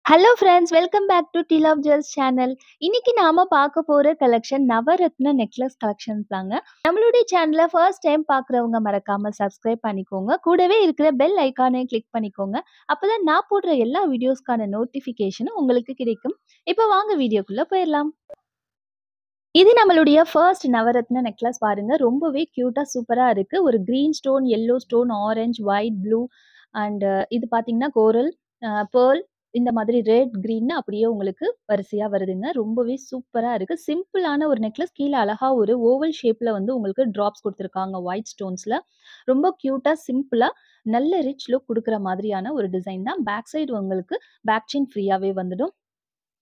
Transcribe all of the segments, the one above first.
Hello friends, welcome back to the love jewels channel. இன்னைக்கு நாம பார்க்க போற கலெக்ஷன் நவரத்ன நெக்லஸ் கலெக்ஷன்ஸ் தாங்க. நம்மளுடைய சேனலை ஃபர்ஸ்ட் டைம் பார்க்குறவங்க மறக்காம சப்ஸ்கிரைப் பண்ணிக்கோங்க. கூடவே இருக்கிற பெல் ஐகானை கிளிக் பண்ணிக்கோங்க. அப்பதான் நான் போடுற எல்லா வீடியோஸ்க்கான நோட்டிஃபிகேஷனும் உங்களுக்கு கிடைக்கும். இப்போ வாங்க வீடியோக்குள்ள போயிடலாம். இது நம்மளுடைய ஃபர்ஸ்ட் நவரத்ன நெக்லஸ் பாருங்க. ரொம்பவே கியூட்டா சூப்பரா இருக்கு. ஒரு green stone, yellow stone, orange, white, blue and இது பார்த்தீங்கன்னா கோரல், பேர்ல் இந்த மாதிரி ரெட், கிரீன்னு அப்படியே உங்களுக்கு வரிசையா வருதுங்க. ரொம்பவே சூப்பரா இருக்கு. சிம்பிளான ஒரு நெக்லஸ். கீழ அழகா ஒரு ஓவல் ஷேப்ல வந்து உங்களுக்கு ட்ராப்ஸ் குடுத்துருக்காங்க ஒயிட் ஸ்டோன்ஸ்ல. ரொம்ப கியூட்டா, சிம்பிளா நல்ல ரிச் லுக் குடுக்குற மாதிரியான ஒரு டிசைன் தான். பேக் சைடு உங்களுக்கு பேக் செயின் ஃப்ரீயாவே வந்துடும்.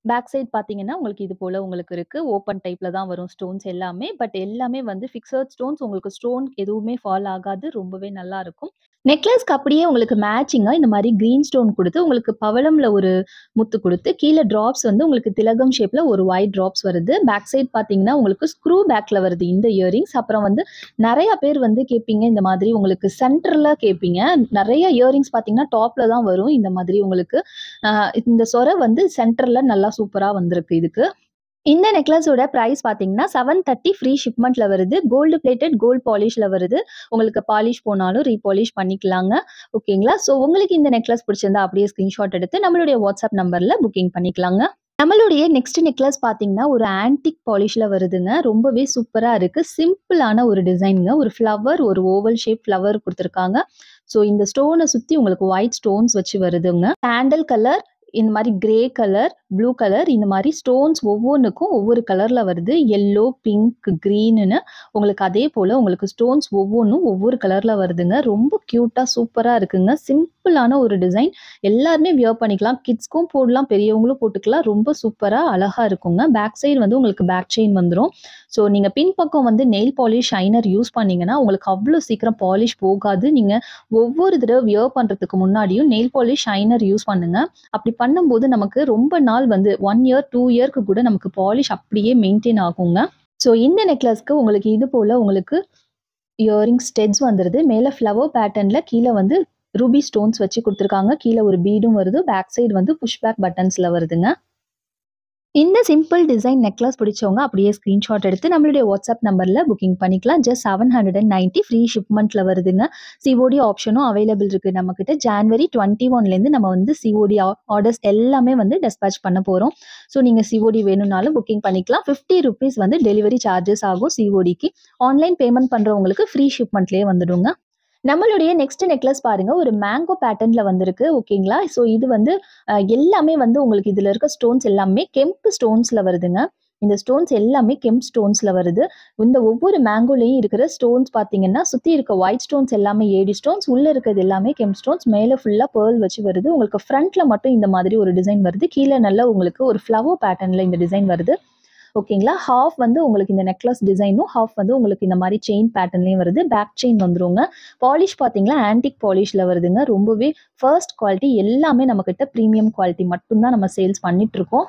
பேக் சைட் பார்த்தீங்கன்னா, உங்களுக்கு இது போல உங்களுக்கு இருக்கு. ஓப்பன் டைப்ல தான் வரும் ஸ்டோன்ஸ் எல்லாமே. பட் எல்லாமே வந்து ஃபிக்ஸட் ஸ்டோன்ஸ். உங்களுக்கு ஸ்டோன் எதுவுமே ஃபால் ஆகாது. ரொம்பவே நல்லாருக்கும். நெக்லஸ்க்கு அப்படியே உங்களுக்கு மேட்சிங்கா இந்த மாரி கிரீன் ஸ்டோன் குடுத்து, உங்களுக்கு பவளம்ல ஒரு முத்து குடுத்து, கீழ ட்ராப்ஸ் வந்து உங்களுக்கு திலகம் ஷேப்ல ஒரு ஒயிட் ட்ராப்ஸ் வருது. பேக் சைட் பார்த்தீங்கன்னா, உங்களுக்கு ஸ்க்ரூ பேக்ல வருது இந்த இயரிங்ஸ். அப்புறம் வந்து நெறைய பேர் வந்து கேட்பீங்க, இந்த மாதிரி உங்களுக்கு சென்டர்ல கேட்பீங்க. நெறைய இயரிங்ஸ் பார்த்தீங்கன்னா, டாப்ல தான் வரும். இந்த மாதிரி உங்களுக்கு அ இந்த சொர வந்து சென்டர்ல நல்லா சூப்பரா வந்திருக்கு இதுக்கு. இந்த நெக்லஸோட பிரைஸ் பார்த்தீங்கன்னா, 730 ஃப்ரீ ஷிப்மெண்ட்ல வருது. கோல்டு பிளேட்டட் கோல்ட் பாலிஷ்ல வருது. உங்களுக்கு பாலிஷ் போனாலும் ரீபாலிஷ் பண்ணிக்கலாங்க. ஓகேங்களா? ஸோ உங்களுக்கு இந்த நெக்லஸ் பிடிச்சிருந்தா அப்படியே ஸ்கிரீன்ஷாட் எடுத்து நம்மளுடைய வாட்ஸ்அப் நம்பர்ல புக்கிங் பண்ணிக்கலாங்க. நம்மளுடைய நெக்ஸ்ட் நெக்லஸ் பார்த்தீங்கன்னா, ஒரு ஆன்டிக் பாலிஷ்ல வருதுங்க. ரொம்பவே சூப்பரா இருக்கு. சிம்பிளான ஒரு டிசைன்ங்க. ஒரு ஃப்ளவர், ஒரு ஓவல் ஷேப் ஃப்ளவர் குடுத்துருக்காங்க. ஸோ இந்த ஸ்டோன சுத்தி உங்களுக்கு ஒயிட் ஸ்டோன்ஸ் வச்சு வருதுங்க. சாண்டல் கலர், இந்த மாரி கிரே கலர், ப்ளூ கலர் இந்த மாரி ஸ்டோன்ஸ் ஒவ்வொன்னுக்கும் ஒவ்வொரு கலர்ல வருது. எல்லோ, பிங்க், கிரீனுன்னு உங்களுக்கு அதே போல உங்களுக்கு ஸ்டோன்ஸ் ஒவ்வொன்னும் ஒவ்வொரு கலர்ல வருதுங்க. ரொம்ப கியூட்டா சூப்பரா இருக்குங்க. சிம்பிளான ஒரு டிசைன். எல்லாருமே வியர் பண்ணிக்கலாம். கிட்ஸ்க்கும் போடலாம், பெரியவங்களும் போட்டுக்கலாம். ரொம்ப சூப்பரா அழகா இருக்குங்க. பேக் சைடு வந்து உங்களுக்கு பேக் செயின் வந்துரும். ஸோ நீங்க பின்பக்கம் வந்து நெயில் பாலிஷ் ஷைனர் யூஸ் பண்ணீங்கன்னா, உங்களுக்கு அவ்ளோ சீக்கிரம் பாலிஷ் போகாது. நீங்க ஒவ்வொரு தடவ வியர் பண்றதுக்கு முன்னாடியும் நெயில் பாலிஷ் ஷைனர் யூஸ் பண்ணுங்க. அப்படி பண்ணும்போது நமக்கு ரொம்ப நாள் வந்து 1 இயர், 2 இயர்க்கு கூட நமக்கு பாலிஷ் அப்படியே மெயின்டெயின் ஆகுங்க. ஸோ இந்த நெக்லஸ்க்கு உங்களுக்கு இது போல உங்களுக்கு இயரிங் ஸ்டெட்ஸ் வந்துருது. மேல ஃப்ளவர் பேட்டர்ன்ல கீழ வந்து ரூபி ஸ்டோன்ஸ் வச்சு குடுத்துருக்காங்க. கீழ ஒரு பீடும் வருது. பேக் சைடு வந்து புஷ் பேக் பட்டன்ஸ்ல வருதுங்க. இந்த சிம்பிள் டிசைன் நெக்லஸ் பிடிச்சவங்க அப்படியே ஸ்கிரீன்ஷாட் எடுத்து நம்மளுடைய வாட்ஸ்அப் நம்பர்ல புக்கிங் பண்ணிக்கலாம். ஜஸ்ட் 790 ஃப்ரீ ஷிப்மெண்ட்ல வருதுங்க. சிஓடி ஆப்ஷனும் அவைலபிள் இருக்கு நம்மகிட்ட. ஜான்வரி 21லேருந்து நம்ம வந்து சிஓடி ஆர்டர்ஸ் எல்லாமே வந்து டிஸ்பேட்ச் பண்ண போறோம். ஸோ நீங்க சிஓடி வேணும்னாலும் புக்கிங் பண்ணிக்கலாம். ₹50 வந்து டெலிவரி சார்ஜஸ் ஆகும் சிஓடிக்கு. ஆன்லைன் பேமெண்ட் பண்றவங்களுக்கு ஃப்ரீ ஷிப்மெண்ட்லயே வந்துடுங்க. நம்மளுடைய நெக்ஸ்ட் நெக்லஸ் பாருங்க. ஒரு மேங்கோ பேட்டர்ன்ல வந்திருக்கு. ஓகேங்களா? ஸோ இது வந்து எல்லாமே வந்து உங்களுக்கு இதுல இருக்க ஸ்டோன்ஸ் எல்லாமே கெம்பு ஸ்டோன்ஸ்ல வருதுங்க. இந்த ஸ்டோன்ஸ் எல்லாமே கெம்ப் ஸ்டோன்ஸ்ல வருது. இந்த ஒவ்வொரு மேங்கோலயும் இருக்கிற ஸ்டோன்ஸ் பார்த்தீங்கன்னா, சுத்தி இருக்க ஒயிட் ஸ்டோன்ஸ் எல்லாமே ஏடி ஸ்டோன்ஸ். உள்ள இருக்கிறது எல்லாமே கெம்ப் ஸ்டோன்ஸ். மேல ஃபுல்லா பேர்ல் வச்சு வருது. உங்களுக்கு ஃப்ரண்ட்ல மட்டும் இந்த மாதிரி ஒரு டிசைன் வருது. கீழ நல்லா உங்களுக்கு ஒரு ஃப்ளவர் பேட்டர்ன்ல இந்த டிசைன் வருது. ஓகேங்களா? ஹாஃப் வந்து உங்களுக்கு இந்த நெக்லஸ் டிசைனும், ஹாஃப் வந்து உங்களுக்கு இந்த மாரி செயின் பேட்டர்ன்லயும் வருது. பேக் செயின் வந்துருங்க. பாலிஷ் பார்த்தீங்கன்னா, ஆன்டிக் பாலிஷ்ல வருதுங்க. ரொம்பவே ஃபர்ஸ்ட் குவாலிட்டி. எல்லாமே நம்மகிட்ட பிரீமியம் குவாலிட்டி மட்டும் தான் நம்ம சேல்ஸ் பண்ணிட்டுருக்கோம்.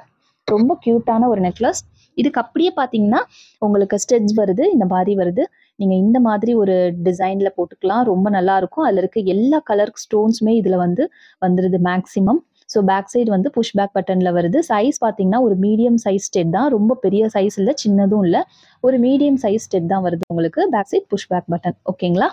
ரொம்ப கியூட்டான ஒரு நெக்லஸ். இதுக்கு அப்படியே பார்த்தீங்கன்னா, உங்களுக்கு ஸ்டெட்ஸ் வருது. இந்த மாரி வருது. நீங்க இந்த மாதிரி ஒரு டிசைன்ல போட்டுக்கலாம். ரொம்ப நல்லாருக்கும். அதுல இருக்க எல்லா கலர் ஸ்டோன்ஸுமே இதுல வந்து வந்துருது மேக்ஸிமம். ஸோ பேக் சைடு வந்து புஷ் பேக் பட்டன்ல வருது. சைஸ் பார்த்தீங்கன்னா, ஒரு மீடியம் சைஸ் ஸ்டெட் தான். ரொம்ப பெரிய சைஸ் இல்ல, சின்னதும் இல்ல. ஒரு மீடியம் சைஸ் ஸ்டெட் தான் வருது உங்களுக்கு. Back side push back button. ஓகேங்களா?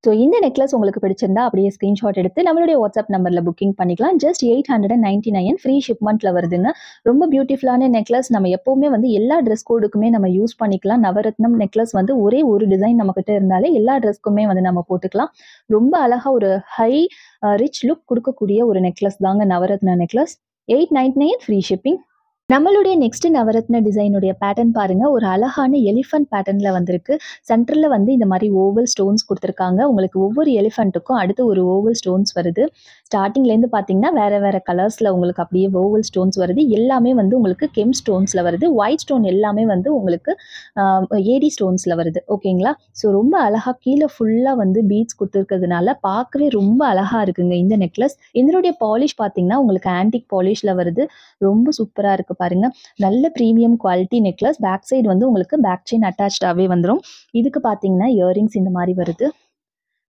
ஸோ இந்த நெக்லஸ் உங்களுக்கு பிடிச்சிருந்தா அப்படியே ஸ்கிரீன்ஷாட் எடுத்து நம்மளுடைய வாட்ஸ்அப் நம்பர்ல புக்கிங் பண்ணிக்கலாம். ஜஸ்ட் 899 ஃப்ரீ ஷிப்மெண்ட்ல வருதுங்க. ரொம்ப பியூட்டிஃபுல்லான நெக்லஸ். நம்ம எப்பவுமே வந்து எல்லா ட்ரெஸ் கோடுக்குமே நம்ம யூஸ் பண்ணிக்கலாம். நவரத்னம் நெக்லஸ் வந்து ஒரே ஒரு டிசைன் நம்மகிட்ட இருந்தாலே எல்லா ட்ரெஸ்க்குமே வந்து நம்ம போட்டுக்கலாம். ரொம்ப அழகா ஒரு ஹை ரிச் லுக் குடுக்கக்கூடிய ஒரு நெக்லஸ் தாங்க நவரத்ன நெக்லஸ். 899 free shipping. நம்மளுடைய நெக்ஸ்ட் நவரத்ன டிசைனுடைய பேட்டர்ன் பாருங்க. ஒரு அழகான எலிஃபண்ட் பேட்டர்ன்ல வந்திருக்கு. சென்டர்ல வந்து இந்த மாரி ஓவல் ஸ்டோன்ஸ் குடுத்துருக்காங்க. உங்களுக்கு ஒவ்வொரு எலிஃபண்ட்டுக்கும் அடுத்து ஒரு ஓவல் ஸ்டோன்ஸ் வருது. ஸ்டார்ட்டிங்லேருந்து பார்த்தீங்கன்னா, வேற வேற கலர்ஸ்ல உங்களுக்கு அப்படியே ஓவல் ஸ்டோன்ஸ் வருது. எல்லாமே வந்து உங்களுக்கு கெம் ஸ்டோன்ஸ்ல வருது. ஒயிட் ஸ்டோன் எல்லாமே வந்து உங்களுக்கு அ ஏடி ஸ்டோன்ஸ்ல வருது. ஓகேங்களா? ஸோ ரொம்ப அழகா கீழ ஃபுல்லா வந்து பீட்ஸ் குடுத்துருக்கிறதுனால பார்க்கவே ரொம்ப அழகா இருக்குங்க இந்த நெக்லஸ். இதனுடைய பாலிஷ் பார்த்தீங்கன்னா, உங்களுக்கு ஆன்டிக் பாலிஷ்ல வருது. ரொம்ப சூப்பரா இருக்கு பாருங்க. நல்ல premium quality necklace. Back side வந்து உங்களுக்கு பேக் செயின் அட்டாச்டாவே வந்துரும். இதுக்கு பார்த்தீங்கன்னா, இயரிங்ஸ் இந்த மாரி வருது.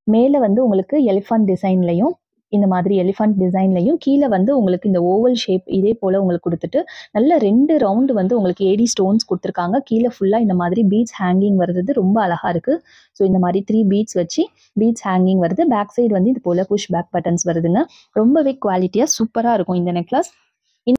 மேல வந்து உங்களுக்கு எலிஃபண்ட் டிசைன்லயும், இந்த மாதிரி எலிஃபண்ட் டிசைன்லயும் கீழ வந்து உங்களுக்கு இந்த ஓவல் ஷேப் இதே போல உங்களுக்கு குடுத்துட்டு, நல்ல 2 ரவுண்ட் வந்து உங்களுக்கு ஏடி ஸ்டோன்ஸ் குடுத்துருக்காங்க. கீழ ஃபுல்லா இந்த மாதிரி பீட்ஸ் ஹேங்கிங் வருது. ரொம்ப அழகா இருக்கு. ஸோ இந்த மாரி 3 பீட்ஸ் வச்சு பீட்ஸ் ஹேங்கிங் வருது. பேக் சைடு வந்து இது போல புஷ் பேக் பட்டன்ஸ் வருதுங்க. ரொம்பவே குவாலிட்டியா சூப்பரா இருக்கும் இந்த நெக்லஸ்.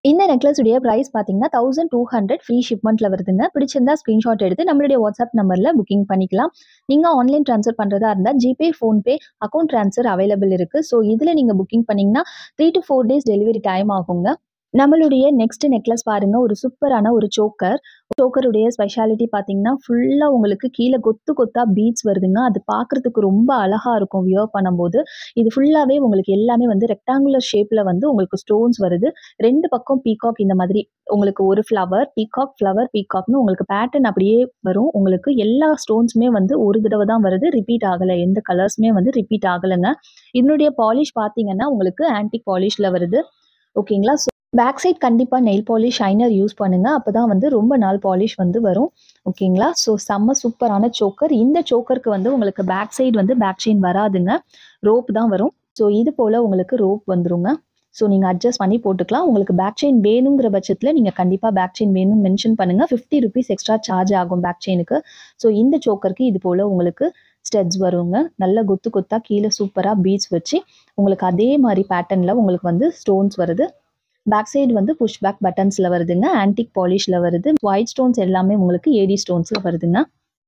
இந்த நெக்லஸ் உடைய பிரைஸ் பார்த்தீங்கன்னா 1200 ஃப்ரீ ஷிப்மெண்ட்ல வருதுங்க. பிடிச்சிருந்தா ஸ்கிரீன்ஷாட் எடுத்து நம்மளுடைய வாட்ஸ்அப் நம்பர்ல புக்கிங் பண்ணிக்கலாம். நீங்க ஆன்லைன் ட்ரான்ஸ்ஃபர் பண்றதா இருந்தா GPay, PhonePe, account transfer available இருக்கு. ஸோ இதுல நீங்க புக்கிங் பண்ணீங்கன்னா 3 to 4 டேஸ் டெலிவரி டைம் ஆகுங்க. நம்மளுடைய நெக்ஸ்ட் நெக்லஸ் பாருங்க. ஒரு சூப்பரான ஒரு சோக்கர். சோக்கருடைய ஸ்பெஷாலிட்டி பார்த்தீங்கன்னா, ஃபுல்லா உங்களுக்கு கீழ கொத்து கொத்தா பீட்ஸ் வருதுங்க. அது பார்க்கறதுக்கு ரொம்ப அழகா இருக்கும் வியர் பண்ணும்போது. இது ஃபுல்லாவே உங்களுக்கு எல்லாமே வந்து ரெக்டாங்குலர் ஷேப்ல வந்து உங்களுக்கு ஸ்டோன்ஸ் வருது. 2 பக்கம் பீகாக் இந்த மாதிரி உங்களுக்கு ஒரு ஃப்ளவர், பீகாக்ன்னு உங்களுக்கு பேட்டர்ன் அப்படியே வரும். உங்களுக்கு எல்லா ஸ்டோன்ஸுமே வந்து ஒரு தடவ தான் வருது. ரிப்பீட் ஆகல. எந்த கலர்ஸுமே வந்து ரிப்பீட் ஆகலங்க. இதனுடைய பாலிஷ் பார்த்தீங்கன்னா, உங்களுக்கு ஆன்டிக் பாலிஷ்ல வருது. ஓகேங்களா? பேக் சைட் கண்டிப்பா நெயில் பாலிஷ் ஷைனர் யூஸ் பண்ணுங்க. அப்பதான் வந்து ரொம்ப நாள் பாலிஷ் வந்து வரும். ஓகேங்களா? ஸோ செம்ம சூப்பரான சோக்கர். இந்த சோக்கருக்கு வந்து உங்களுக்கு பேக் சைடு வந்து பேக் செயின் வராதுங்க. ரோப் தான் வரும். ஸோ இது போல உங்களுக்கு ரோப் வந்துருங்க. ஸோ நீங்க அட்ஜஸ்ட் பண்ணி போட்டுக்கலாம். உங்களுக்கு பேக் செயின் வேணுங்கிற பட்சத்துல நீங்க கண்டிப்பா பேக் செயின் வேணும்னு மென்ஷன் பண்ணுங்க. ₹50 எக்ஸ்ட்ரா சார்ஜ் ஆகும் பேக் செயினுக்கு. ஸோ இந்த சோக்கருக்கு இது போல உங்களுக்கு ஸ்டட்ஸ் வருங்க. நல்ல கொத்து கொத்தா கீழ சூப்பரா பீட்ஸ் வச்சு உங்களுக்கு அதே மாரி பேட்டர்ன்ல உங்களுக்கு வந்து ஸ்டோன்ஸ் வருது. பேக் சைடு வந்து புஷ் பேக் பட்டன்ஸ்ல வருதுங்க. ஆன்டிக் பாலிஷ்ல வருது. ஒயிட் ஸ்டோன்ஸ் எல்லாமே உங்களுக்கு ஏடி ஸ்டோன்ஸ்ல வருதுங்க.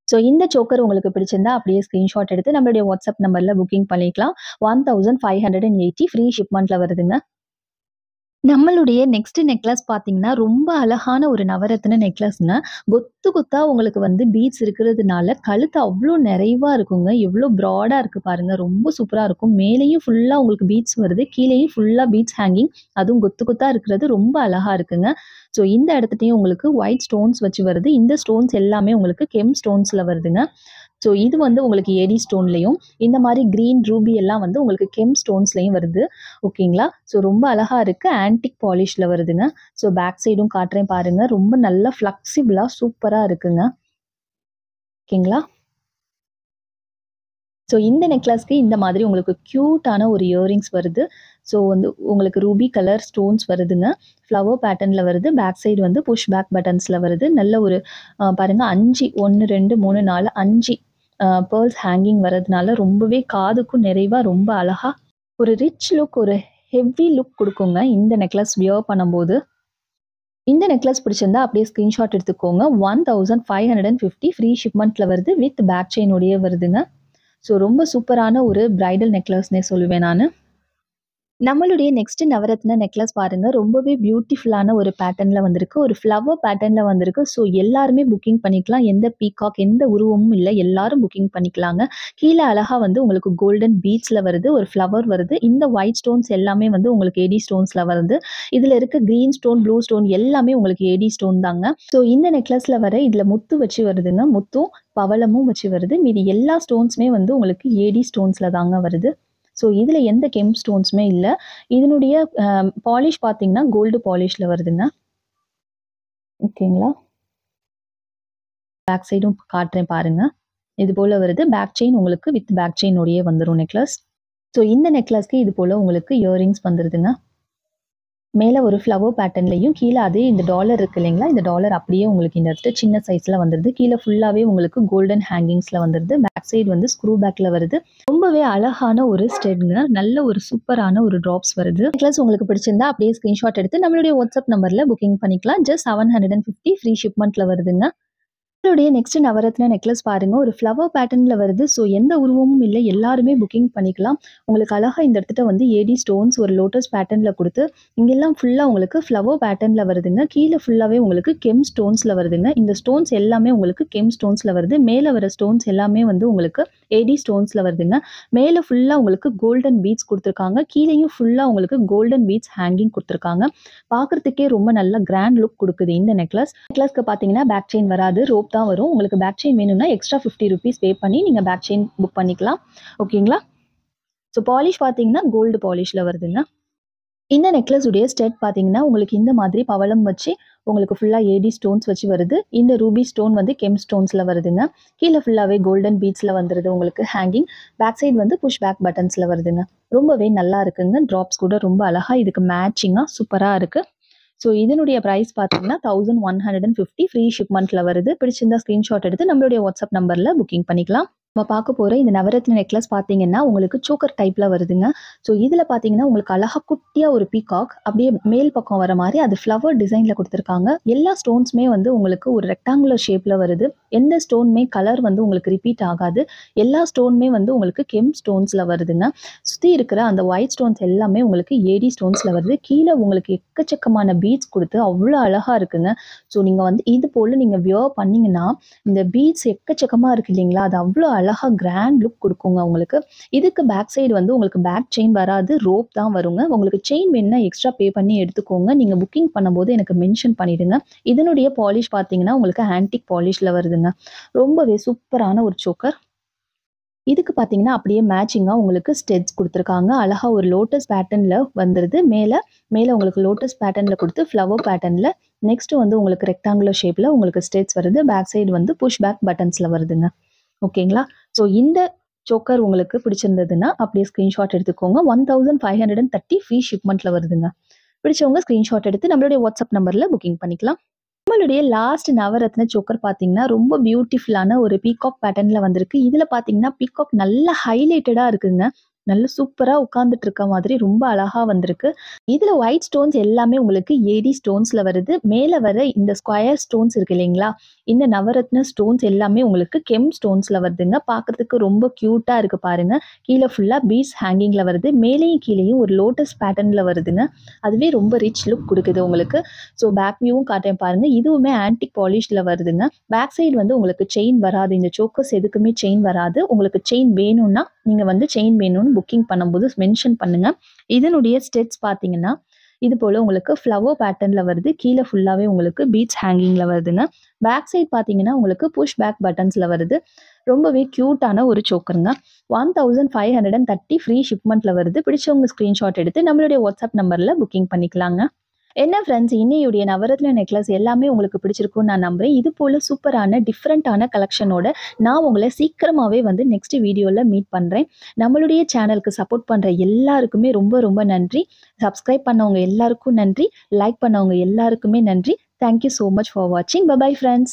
ஸோ இந்த சோக்கர் உங்களுக்கு பிடிச்சிருந்தா அப்படியே ஸ்கிரீன்ஷாட் எடுத்து நம்மளுடைய வாட்ஸ்அப் நம்பர்ல புக்கிங் பண்ணிக்கலாம். 1580 ஃப்ரீ ஷிப்மெண்ட்ல வருதுங்க. நம்மளுடைய நெக்ஸ்ட் நெக்லஸ் பார்த்தீங்கன்னா, ரொம்ப அழகான ஒரு நவரத்தின நெக்லஸ்ங்க. கொத்து கொத்தா உங்களுக்கு வந்து பீட்ஸ் இருக்கிறதுனால கழுத்து அவ்ளோ நிறைவா இருக்குங்க. எவ்ளோ ப்ராடா இருக்கு பாருங்க. ரொம்ப சூப்பரா இருக்கும். மேலேயும் ஃபுல்லா உங்களுக்கு பீட்ஸ் வருது. கீழேயும் ஃபுல்லா பீட்ஸ் ஹேங்கிங். அதுவும் கொத்து கொத்தா இருக்கிறது ரொம்ப அழகா இருக்குங்க. ஸோ இந்த இடத்துட்டயும் உங்களுக்கு ஒயிட் ஸ்டோன்ஸ் வச்சு வருது. இந்த ஸ்டோன்ஸ் எல்லாமே உங்களுக்கு கெம் ஸ்டோன்ஸ்ல வருதுங்க. ஸோ இது வந்து உங்களுக்கு ஏடி ஸ்டோன்லயும், இந்த மாரி கிரீன், ரூபி எல்லாம் வந்து உங்களுக்கு கெம் ஸ்டோன்ஸ்லயும் வருது. ஓகேங்களா? ஸோ ரொம்ப அழகா இருக்கு. ஆன்டிக் பாலிஷ்ல வருதுங்க. ஸோ பேக் சைடும் காட்டுறேன் பாருங்க. ரொம்ப நல்லா ஃப்ளெக்சிபிளா சூப்பரா இருக்குங்க. ஓகேங்களா? ஸோ இந்த நெக்லஸ்க்கு இந்த மாதிரி உங்களுக்கு கியூட்டான ஒரு இயரிங்ஸ் வருது. ஸோ வந்து உங்களுக்கு ரூபி கலர் ஸ்டோன்ஸ் வருதுங்க. ஃப்ளவர் பேட்டர்ன்ல வருது. பேக் சைடு வந்து புஷ் பேக் பட்டன்ஸ்ல வருது. நல்ல ஒரு பாருங்க 5 1, 2, 3, 4, 5 பேர்ல்ஸ் ஹேங்கிங் வரதுனால ரொம்பவே காதுக்கும் நிறைவா ரொம்ப அழகா ஒரு ரிச் லுக், ஒரு ஹெவி லுக் குடுக்குங்க இந்த நெக்லஸ் வியர் பண்ணும்போது. இந்த நெக்லஸ் பிடிச்சிருந்தா அப்படியே ஸ்கிரீன்ஷாட் எடுத்துக்கோங்க. 1550 ஃப்ரீ ஷிப்மெண்ட்ல வருது. வித் பேக் செயினோடயே வருதுங்க. ஸோ ரொம்ப சூப்பரான ஒரு பிரைடல் நெக்லஸ்னே சொல்லுவேன் நானு. நம்மளுடைய நெக்ஸ்ட் நவரத்ன நெக்லஸ் பாருங்க. ரொம்பவே பியூட்டிஃபுல்லான ஒரு பேட்டர்ன்ல வந்திருக்கு. ஒரு ஃப்ளவர் பேட்டர்ன்ல வந்திருக்கு. ஸோ எல்லாருமே புக்கிங் பண்ணிக்கலாம். எந்த பீகாக் எந்த உருவமும் இல்ல. எல்லாரும் புக்கிங் பண்ணிக்கலாங்க. கீழ அழகா வந்து உங்களுக்கு கோல்டன் பீட்ஸ்ல வருது. ஒரு ஃப்ளவர் வருது. இந்த ஒயிட் ஸ்டோன்ஸ் எல்லாமே வந்து உங்களுக்கு ஏடி ஸ்டோன்ஸ்ல வருது. இதுல இருக்க கிரீன் ஸ்டோன், ப்ளூ ஸ்டோன் எல்லாமே உங்களுக்கு ஏடி ஸ்டோன் தாங்க. ஸோ இந்த நெக்லஸ்ல வர இதுல முத்து வச்சு வருதுங்க. முத்தும் பவளமும் வச்சு வருது. மீதி எல்லா ஸ்டோன்ஸுமே வந்து உங்களுக்கு ஏடி ஸ்டோன்ஸ்ல தாங்க வருது. ஸோ இதுல எந்த கெம் ஸ்டோன்ஸுமே இல்ல. இதனுடைய பாலிஷ் பார்த்தீங்கன்னா, கோல்டு பாலிஷ்ல வருதுங்க. ஓகேங்களா? பேக் சைடும் காட்டுறேன் பாருங்க. இது போல வருது. பேக் செயின் உங்களுக்கு வித் பேக் செயினோடயே வந்துரும் நெக்லஸ். ஸோ இந்த நெக்லஸ்க்கு இது போல உங்களுக்கு இயரிங்ஸ் வந்துருதுங்க. மேல ஒரு ஃப்ளவர் பேட்டர்ன்லயும், கீழ அதே இந்த டாலர் இருக்கு இல்லைங்களா? இந்த டாலர் அப்படியே உங்களுக்கு இந்த இடத்துல சின்ன சைஸ்ல வந்துருது. கீழ ஃபுல்லாவே உங்களுக்கு கோல்டன் ஹேங்கிங்ஸ்ல வந்துருது. பேக் சைடு வந்து ஸ்க்ரூ பேக்ல வருது. ரொம்பவே அழகான ஒரு ஸ்டெட்ங்க. நல்ல ஒரு சூப்பரான ஒரு ட்ராப்ஸ் வருது. நெக்லஸ் உங்களுக்கு பிடிச்சிருந்தா அப்படியே ஸ்கிரீன்ஷாட் எடுத்து நம்மளுடைய வாட்ஸ்அப் நம்பர்ல புக்கிங் பண்ணிக்கலாம். ஜஸ்ட் 750 ஃப்ரீ ஷிப்மெண்ட்ல வருதுங்க. உங்களுடைய நெக்ஸ்ட் நவரத்ன நெக்லஸ் பாருங்க. ஒரு ஃப்ளவர் பேட்டர்ன்ல வருது. ஸோ எந்த உருவமும் இல்ல. எல்லாருமே புக்கிங் பண்ணிக்கலாம். உங்களுக்கு அழகா இந்த இடத்துல வந்து ஏடி ஸ்டோன்ஸ் ஒரு லோட்டஸ் பேட்டர்ன்ல குடுத்து, இங்கெல்லாம் ஃபுல்லா உங்களுக்கு ஃப்ளவர் பேட்டர்ன்ல வருதுங்க. கீழ ஃபுல்லாவே உங்களுக்கு கெம் ஸ்டோன்ஸ்ல வருதுங்க. இந்த ஸ்டோன்ஸ் எல்லாமே உங்களுக்கு கெம் ஸ்டோன்ஸ்ல வருது. மேல வர ஸ்டோன்ஸ் எல்லாமே வந்து உங்களுக்கு ஏடி ஸ்டோன்ஸ்ல வருதுங்க. மேல ஃபுல்லா உங்களுக்கு கோல்டன் பீட்ஸ் குடுத்துருக்காங்க. கீழயும் ஃபுல்லா உங்களுக்கு கோல்டன் பீட்ஸ் ஹேங்கிங் குடுத்துருக்காங்க. பார்க்கறதுக்கே ரொம்ப நல்ல கிராண்ட் லுக் குடுக்குது இந்த நெக்லஸ். நெக்லஸ்க்கு பார்த்தீங்கன்னா பேக் செயின் வராது. ரோப் தான் வரும். உங்களுக்கு பேக் செயின் வேணும்னா எக்ஸ்ட்ரா ₹50 பே பண்ணி நீங்க பேக் செயின் புக் பண்ணிக்கலாம். ஓகேங்களா? ஸோ பாலிஷ் பார்த்தீங்கன்னா கோல்டு பாலிஷ்ல வருதுங்க. இந்த நெக்லஸ் உடைய ஸ்டட் பார்த்தீங்கன்னா, உங்களுக்கு இந்த மாதிரி பவளம் வச்சு உங்களுக்கு ஃபுல்லா ஏடி ஸ்டோன்ஸ் வச்சு வருது. இந்த ரூபி ஸ்டோன் வந்து கெம் ஸ்டோன்ஸ்ல வருதுங்க. கீழ ஃபுல்லாவே கோல்டன் பீட்ஸ்ல வந்துருது உங்களுக்கு ஹேங்கிங். பேக் சைடு வந்து புஷ் பேக் பட்டன்ஸ்ல வருதுங்க. ரொம்பவே நல்லா இருக்குங்க. ட்ராப்ஸ் கூட ரொம்ப அழகா இதுக்கு மேட்சிங்கா சூப்பரா இருக்கு. ஸோ இதனுடைய பிரைஸ் பார்த்தீங்கன்னா 1150 ஃப்ரீ ஷிப்மெண்ட்ல வருது. பிடிச்சிருந்தா ஸ்கிரீன்ஷாட் எடுத்து நம்மளுடைய வாட்ஸ்அப் நம்பர்ல புக்கிங் பண்ணிக்கலாம். நம்ம பார்க்க போற இந்த நவரத்ன நெக்லஸ் பார்த்தீங்கன்னா உங்களுக்கு சோக்கர் டைப்ல வருதுங்க. ஸோ இதுல பார்த்தீங்கன்னா உங்களுக்கு அழகா குட்டியா ஒரு பீகாக் அப்படியே மேல் பக்கம் வர மாதிரி அது ஃப்ளவர் டிசைன்ல கொடுத்துருக்காங்க. எல்லா ஸ்டோன்ஸுமே வந்து உங்களுக்கு ஒரு ரெக்டாங்குலர் ஷேப்ல வருது. எந்த ஸ்டோனுமே கலர் வந்து உங்களுக்கு ரிப்பீட் ஆகாது. எல்லா ஸ்டோனுமே வந்து உங்களுக்கு கெம் ஸ்டோன்ஸ்ல வருதுங்க. சுற்றி இருக்கிற அந்த ஒயிட் ஸ்டோன்ஸ் எல்லாமே உங்களுக்கு ஏடி ஸ்டோன்ஸ்ல வருது. கீழே உங்களுக்கு எக்கச்சக்கமான பீட்ஸ் கொடுத்து அவ்வளோ அழகா இருக்குங்க. ஸோ நீங்க வந்து இது போல நீங்க வியர் பண்ணீங்கன்னா இந்த பீட்ஸ் எக்கச்சக்கமா இருக்கு இல்லைங்களா, அது அவ்வளோ அழகா கிராண்ட் லுக் கொடுக்குங்க உங்களுக்கு. இதுக்கு பேக் சைடு வந்து உங்களுக்கு பேக் செயின் வராது, ரோப் தான் வருங்க. உங்களுக்கு செயின் வேணும்னா எக்ஸ்ட்ரா பே பண்ணி எடுத்துக்கோங்க. நீங்க புக்கிங் பண்ணும்போது எனக்கு மென்ஷன் பண்ணிடுங்க. இதனுடைய பாலிஷ் பார்த்தீங்கன்னா உங்களுக்கு ஆன்டிக் பாலிஷ்ல வருதுங்க. ரொம்பவே சூப்பரான ஒரு சோக்கர். இதுக்கு பார்த்தீங்கன்னா அப்படியே மேட்சிங்கா உங்களுக்கு ஸ்டெட்ஸ் கொடுத்துருக்காங்க. அழகா ஒரு லோட்டஸ் பேட்டர்ன்ல வந்துருது. மேல உங்களுக்கு லோட்டஸ் பேட்டர்ன்ல கொடுத்து ஃப்ளவர் பேட்டர்ன்ல நெக்ஸ்ட் வந்து உங்களுக்கு ரெக்டாங்குலர் ஷேப்ல உங்களுக்கு ஸ்டெட்ஸ் வருது. பேக் சைடு வந்து புஷ் பேக் பட்டன்ஸ்ல வருதுங்க. ஓகேங்களா? ஸோ இந்த சோக்கர் உங்களுக்கு பிடிச்சிருந்ததுன்னா அப்படியே ஸ்கிரீன்ஷாட் எடுத்துக்கோங்க. 1530 ஃப்ரீ ஷிப்மெண்ட்ல வருதுங்க. பிடிச்சவங்க ஸ்கிரீன்ஷாட் எடுத்து நம்மளுடைய வாட்ஸ்அப் நம்பர்ல புக்கிங் பண்ணிக்கலாம். நம்மளுடைய லாஸ்ட் நவரத்ன சோக்கர் பார்த்தீங்கன்னா ரொம்ப பியூட்டிஃபுல்லான ஒரு பீகாக் பேட்டர்ன்ல வந்திருக்கு. இதுல பார்த்தீங்கன்னா பீகாக் நல்ல ஹைலைட்டடா இருக்குங்க. நல்ல சூப்பரா உட்கார்ந்துட்டு இருக்க மாதிரி ரொம்ப அழகா வந்திருக்கு. இதுல ஒயிட் ஸ்டோன்ஸ் எல்லாமே உங்களுக்கு ஏடி ஸ்டோன்ஸ்ல வருது. மேல வர இந்த ஸ்கொயர் ஸ்டோன்ஸ் இருக்கு இல்லைங்களா, இந்த நவரத்ன ஸ்டோன்ஸ் எல்லாமே உங்களுக்கு கெம் ஸ்டோன்ஸ்ல வருதுங்க. பார்க்கறதுக்கு ரொம்ப கியூட்டா இருக்கு பாருங்க. கீழே ஃபுல்லா பீட்ஸ் ஹேங்கிங்ல வருது. மேலேயும் கீழேயும் ஒரு லோட்டஸ் பேட்டர்ன்ல வருதுங்க. அதுவே ரொம்ப ரிச் லுக் கொடுக்குது உங்களுக்கு. ஸோ பேக் வியூவும் காட்டுறேன் பாருங்க. இதுவுமே ஆன்டிக் பாலிஷ்ல வருதுங்க. பேக் சைடு வந்து உங்களுக்கு செயின் வராது. இந்த சோக்கர்ஸ் எதுக்குமே செயின் வராது. உங்களுக்கு செயின் வேணும்னா நீங்க வந்து செயின் வேணும்னு புக்கிங் பண்ணும்போது மென்ஷன் பண்ணுங்க. இதனுடைய ஸ்டெட்ஸ் பார்த்தீங்கன்னா இது போல உங்களுக்கு ஃப்ளவர் பேட்டர்ன்ல வருது. கீழே ஃபுல்லாவே உங்களுக்கு பீட்ஸ் ஹேங்கிங்ல வருதுங்க. பேக் சைடு பார்த்தீங்கன்னா உங்களுக்கு புஷ் பேக் பட்டன்ஸ்ல வருது. ரொம்பவே கியூட்டான ஒரு சோக்கருங்க. 1530 ஃப்ரீ ஷிப்மெண்ட்ல வருது. பிடிச்சவங்க ஸ்கிரீன்ஷாட் எடுத்து நம்மளுடைய வாட்ஸ்அப் நம்பர்ல புக்கிங் பண்ணிக்கலாங்க. என்ன ஃப்ரெண்ட்ஸ், இன்னையுடைய நவரத்ன நெக்லஸ் எல்லாமே உங்களுக்கு பிடிச்சிருக்கும்னு நான் நம்புறேன். இது போல சூப்பரான டிஃப்ரெண்ட்டான கலெக்ஷனோட நான் உங்களை சீக்கிரமாவே வந்து நெக்ஸ்ட் வீடியோல மீட் பண்றேன். நம்மளுடைய சேனலுக்கு சப்போர்ட் பண்ற எல்லாருக்குமே ரொம்ப ரொம்ப நன்றி. சப்ஸ்கிரைப் பண்ணவங்க எல்லாருக்கும் நன்றி. லைக் பண்ணவங்க எல்லாருக்குமே நன்றி. Thank you so much for watching. Bye bye friends.